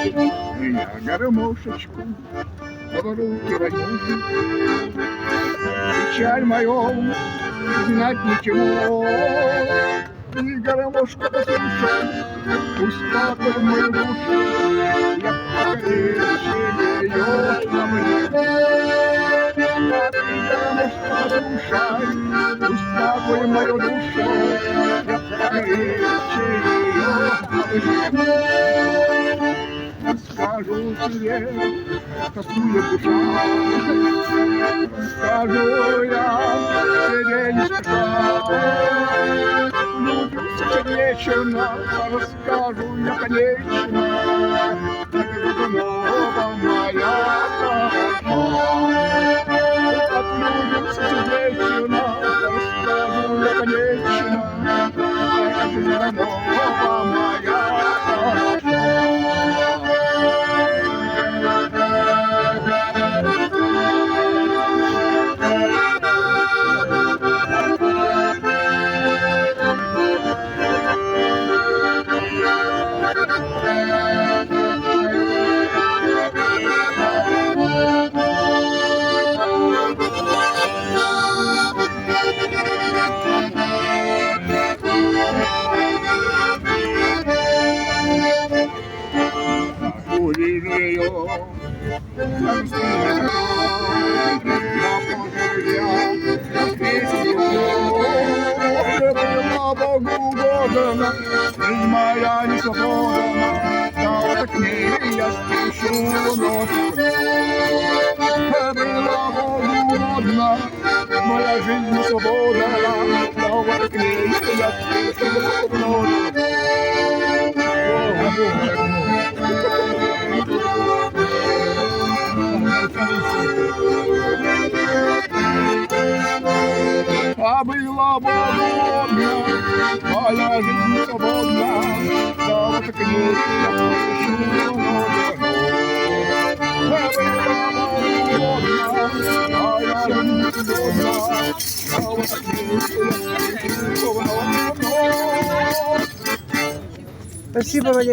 Я гармошечку в руки возьму. Печаль мою знать ничего. И гармошку послушай, успокой мою душу. Я покорейше ее обниму. Гармошку послушай, успокой мою душу. Я покорейше ее обниму. Скажу тебе, тоскует душа, скажу я тебе не спеша. Влюбился конечно, расскажу я конечно, как снова моя хороша. Влюбился конечно, расскажу я конечно, как снова моя хороша. Увижу ее, там стоит на песню, была Богу угодно, жизнь моя не свободна, стала к ней я спешу ночью. Была Богу угодна, моя жизнь не свободна, стала к ней я спешу ночью. А была Богородна, моя жизнь свободна, да вот к ней я спешу ночью. А была Богородна, моя жизнь свободна, да вот к ней я спешу ночью. Спасибо, Валерий.